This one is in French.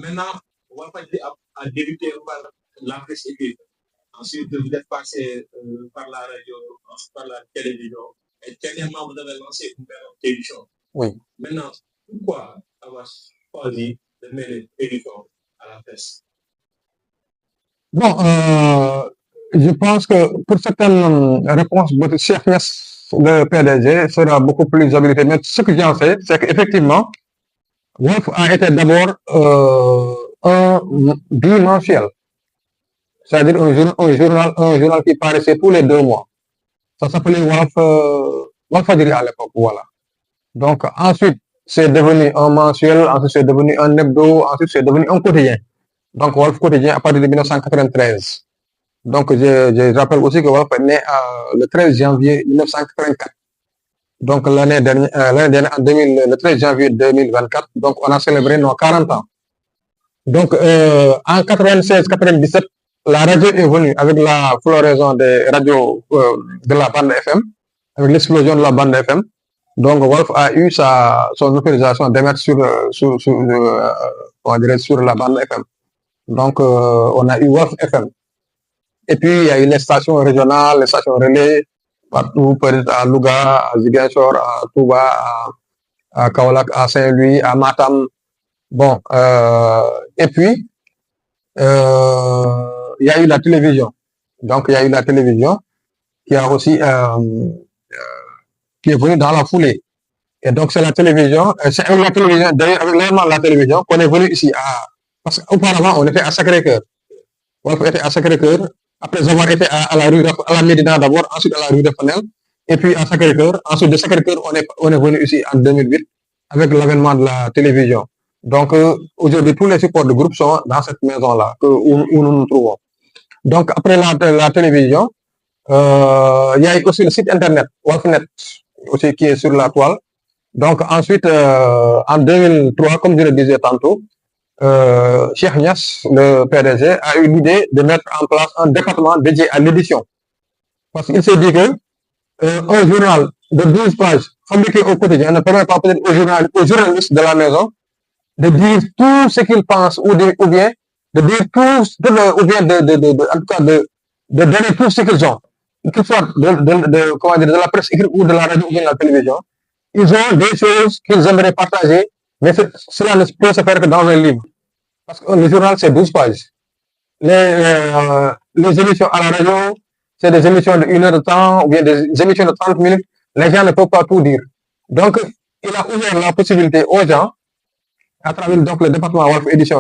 Maintenant, Walfadjri a débuté par la presse écrite. Ensuite, vous êtes passé par la radio, par la télévision. Et dernièrement, vous avez lancé une télévision. Oui. Maintenant, pourquoi avoir choisi de mêler télévision à la presse? Bon, je pense que pour certaines réponses, votre chef le PDG sera beaucoup plus habilité. Mais ce que j'en sais, c'est qu'effectivement, Wolf a été d'abord un bimensuel, c'est-à-dire un journal qui paraissait tous les 2 mois. Ça s'appelait Walfadjri à l'époque, voilà. Donc ensuite, c'est devenu un mensuel, ensuite c'est devenu un hebdo, ensuite c'est devenu un quotidien. Donc Wolf quotidien à partir de 1993. Donc je rappelle aussi que Wolf est né le 13 janvier 1984. Donc l'année dernière, le 13 janvier 2024, donc on a célébré nos 40 ans. Donc en 96-97, la radio est venue avec la floraison des radios de la bande FM, avec l'explosion de la bande FM. Donc Wolf a eu son autorisation d'émettre sur la bande FM. Donc on a eu Wolf FM. Et puis il y a eu les stations régionales, les stations relais, partout, peut-être à Louga, à Ziguinchor, à Touba, à Kaolack, à Saint-Louis, à Matam. Bon, et puis il y a eu la télévision. Donc il y a eu la télévision qui a aussi qui est venue dans la foulée. Et donc c'est la télévision, d'ailleurs avec l'événement de la télévision qu'on est venu ici parce qu'auparavant on était à Sacré-Cœur. Wolf était à Sacré-Cœur, après avoir été à la Médina d'abord, ensuite à la rue de Fanel, et puis à Sacré-Cœur. Ensuite de Sacré-Cœur, on est venu ici en 2008 avec l'avènement de la télévision. Donc aujourd'hui, tous les supports de groupe sont dans cette maison-là où nous nous trouvons. Donc après la télévision, il y a aussi le site internet, Wolfnet, aussi qui est sur la toile. Donc ensuite, en 2003, comme je le disais tantôt, Cheikh Niass, le PDG, a eu l'idée de mettre en place un département dédié à l'édition. Parce qu'il s'est dit que un journal de 12 pages fabriqué au quotidien ne permet pas peut-être aux journalistes de la maison de dire tout ce qu'ils pensent ou bien de dire tout, ou bien en tout cas de donner tout ce qu'ils ont, que ce soit de la presse écrite ou de la radio ou bien de la télévision. Ils ont des choses qu'ils aimeraient partager, mais cela ne peut se faire que dans un livre. Parce que le journal, c'est 12 pages. Les émissions à la radio, c'est des émissions de 1 heure de temps, ou bien des émissions de 30 minutes. Les gens ne peuvent pas tout dire. Donc, il a ouvert la possibilité aux gens, à travers donc, le département Wolf Édition,